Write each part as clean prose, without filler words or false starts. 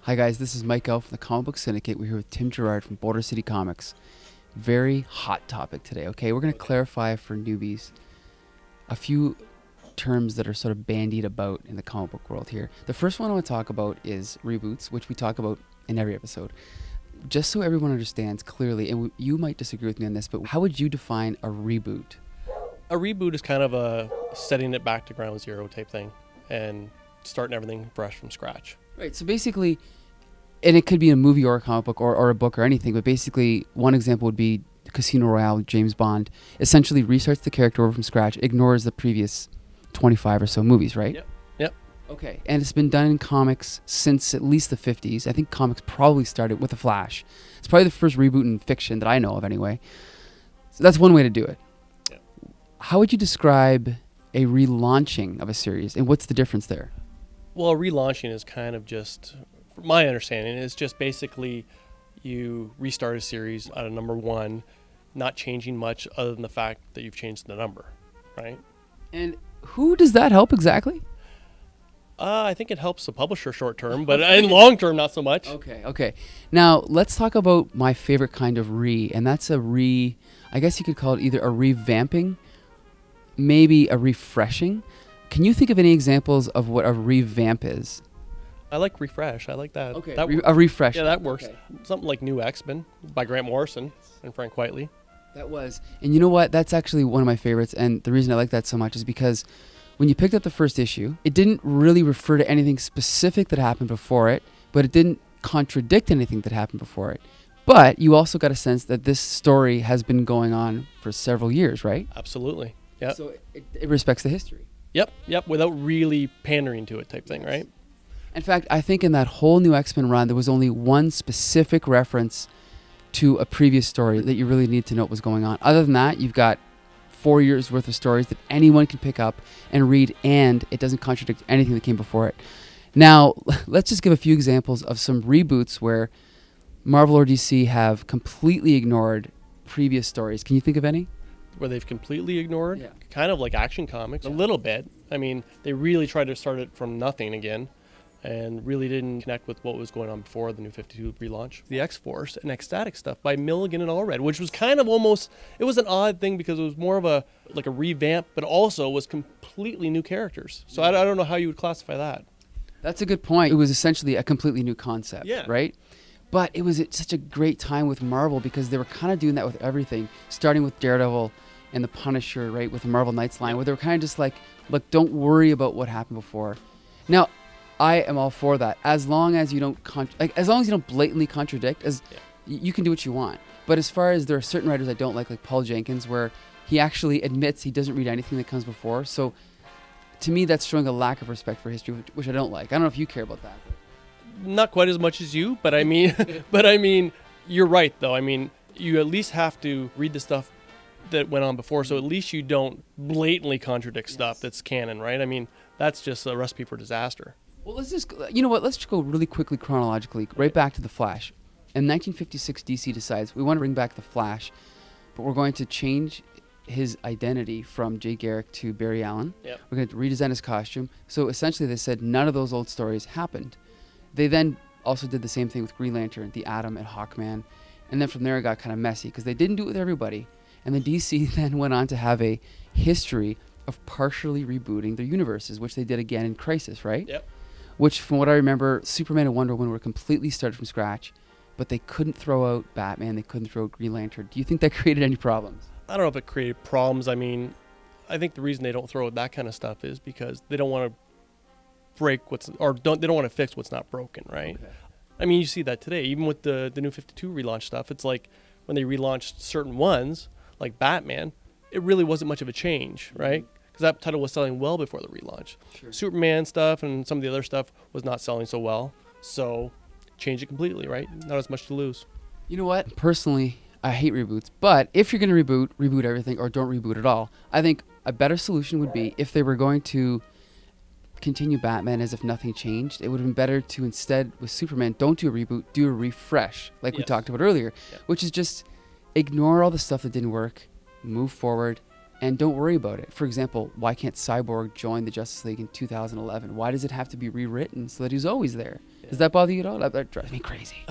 Hi guys, this is Mike L from the Comic Book Syndicate. We're here with Tim Gerard from Boulder City Comics. Very hot topic today, okay? We're going to clarify for newbies a few terms that are sort of bandied about in the comic book world here. The first one I want to talk about is reboots, which we talk about in every episode. Just so everyone understands clearly, and you might disagree with me on this, but how would you define a reboot? A reboot is kind of a setting it back to ground zero type thing and starting everything fresh from scratch. Right, so basically, and it could be a movie or a comic book or a book or anything, but basically one example would be Casino Royale with James Bond. Essentially restarts the character over from scratch, ignores the previous 25 or so movies, right? Yep. Okay, and it's been done in comics since at least the 50s. I think comics probably started with The Flash. It's probably the first reboot in fiction that I know of anyway. So that's one way to do it. Yep. How would you describe a relaunching of a series, and what's the difference there? Well, relaunching is kind of just, from my understanding, is just basically you restart a series at a number one, not changing much other than the fact that you've changed the number, right? And who does that help exactly? I think it helps the publisher short term, but in long term, not so much. Okay. Now, let's talk about my favorite kind of and that's I guess you could call it either a revamping, maybe a refreshing. Can you think of any examples of what a revamp is? I like refresh. I like that. Okay, That a refresh. Yeah, that works. Okay. Something like New X-Men by Grant Morrison and Frank Whiteley. That was. And you know what? That's actually one of my favorites. And the reason I like that so much is because when you picked up the first issue, it didn't really refer to anything specific that happened before it, but it didn't contradict anything that happened before it. But you also got a sense that this story has been going on for several years, right? Absolutely. Yeah. So it respects the history. Yep. Without really pandering to it type thing, right? In fact, I think in that whole New X-Men run, there was only one specific reference to a previous story that you really need to know what was going on. Other than that, you've got 4 years worth of stories that anyone can pick up and read, and it doesn't contradict anything that came before it. Now, let's just give a few examples of some reboots where Marvel or DC have completely ignored previous stories. Can you think of any? Where they've completely ignored, Yeah. kind of like Action Comics, a little bit. I mean, they really tried to start it from nothing again and really didn't connect with what was going on before the New 52 relaunch. The X-Force and Ecstatic stuff by Milligan and Allred, which was kind of almost, it was an odd thing because it was more of a revamp, but also was completely new characters. So I don't know how you would classify that. That's a good point. It was essentially a completely new concept, right? But it was such a great time with Marvel because they were kind of doing that with everything, starting with Daredevil and the Punisher, right, with the Marvel Knights line, where they were kind of just like, look, don't worry about what happened before. Now, I am all for that, as long as you don't as long as you don't blatantly contradict. You can do what you want. But as far as there are certain writers I don't like Paul Jenkins, where he actually admits he doesn't read anything that comes before. So, to me, that's showing a lack of respect for history, which I don't like. I don't know if you care about that. Not quite as much as you, but I mean, you're right though. I mean, you at least have to read the stuff that went on before, so at least you don't blatantly contradict stuff that's canon, right? I mean, that's just a recipe for disaster. Well, let's just go really quickly chronologically, right back to The Flash. In 1956, DC decides we want to bring back The Flash, but we're going to change his identity from Jay Garrick to Barry Allen. Yep. We're going to redesign his costume. So essentially they said none of those old stories happened. They then also did the same thing with Green Lantern, the Atom, and Hawkman. And then from there it got kind of messy because they didn't do it with everybody. And then DC then went on to have a history of partially rebooting their universes, which they did again in Crisis, right? Yep. Which, from what I remember, Superman and Wonder Woman were completely started from scratch, but they couldn't throw out Batman, they couldn't throw out Green Lantern. Do you think that created any problems? I don't know if it created problems. I mean, I think the reason they don't throw out that kind of stuff is because they don't want to they don't want to fix what's not broken, right? Okay. I mean, you see that today, even with the New 52 relaunch stuff. It's like when they relaunched certain ones, like Batman, it really wasn't much of a change, right? Because that title was selling well before the relaunch. Sure. Superman stuff and some of the other stuff was not selling so well, so change it completely, right? Not as much to lose. You know what? Personally, I hate reboots, but if you're going to reboot everything or don't reboot at all. I think a better solution would be if they were going to continue Batman as if nothing changed, it would have been better to instead, with Superman, don't do a reboot, do a refresh, like we talked about earlier, which is just ignore all the stuff that didn't work, move forward, and don't worry about it. For example, why can't Cyborg join the Justice League in 2011? Why does it have to be rewritten so that he's always there? Yeah. Does that bother you at all? That drives me crazy.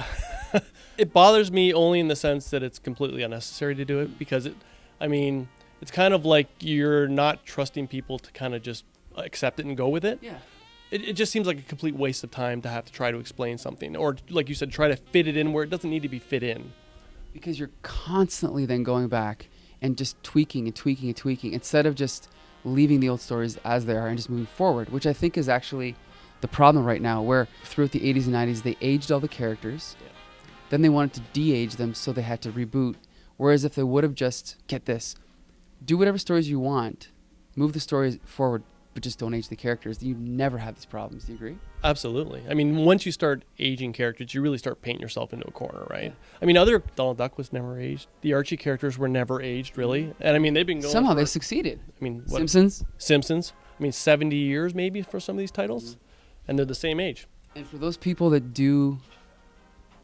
It bothers me only in the sense that it's completely unnecessary to do it, because it's kind of like you're not trusting people to kind of just accept it and go with it. Yeah. It just seems like a complete waste of time to have to try to explain something, or like you said, try to fit it in where it doesn't need to be fit in. Because you're constantly then going back and just tweaking and tweaking and tweaking instead of just leaving the old stories as they are and just moving forward, which I think is actually the problem right now, where throughout the 80s and 90s, they aged all the characters. Yeah. Then they wanted to de-age them, so they had to reboot. Whereas if they would have just, get this, do whatever stories you want, move the stories forward, but just don't age the characters, you never have these problems. Do you agree? Absolutely. I mean, once you start aging characters, you really start painting yourself into a corner, right? Yeah. I mean, Donald Duck was never aged. The Archie characters were never aged, really. And I mean, they've been going somehow they succeeded. I mean, Simpsons. I mean, 70 years maybe for some of these titles, and they're the same age. And for those people that do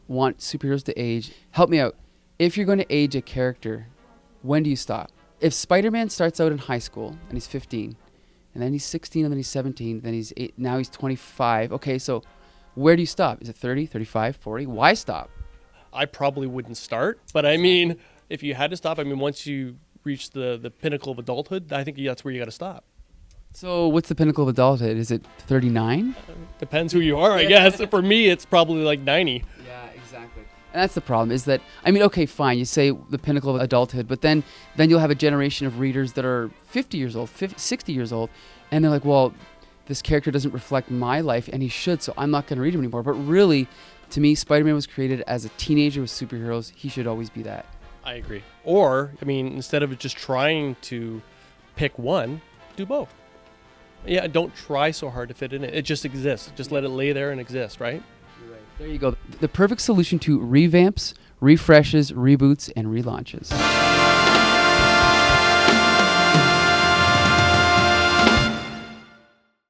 want superheroes to age, help me out. If you're going to age a character, when do you stop? If Spider-Man starts out in high school and he's 15, and then he's 16, and then he's 17, then he's 8, now he's 25. Okay, so where do you stop? Is it 30, 35, 40? Why stop? I probably wouldn't start, but I mean, if you had to stop, I mean, once you reach the pinnacle of adulthood, I think that's where you got to stop. So what's the pinnacle of adulthood? Is it 39? Depends who you are, I guess. For me, it's probably like 90. Yeah, exactly. And that's the problem, is that, I mean, okay, fine, you say the pinnacle of adulthood, but then you'll have a generation of readers that are 50 years old, 60 years old, and they're like, well, this character doesn't reflect my life, and he should, so I'm not going to read him anymore. But really, to me, Spider-Man was created as a teenager with superheroes. He should always be that. I agree. Or, I mean, instead of just trying to pick one, do both. Yeah, don't try so hard to fit in it. It just exists. Just let it lay there and exist, right? You're right. There you go. The perfect solution to revamps, refreshes, reboots, and relaunches.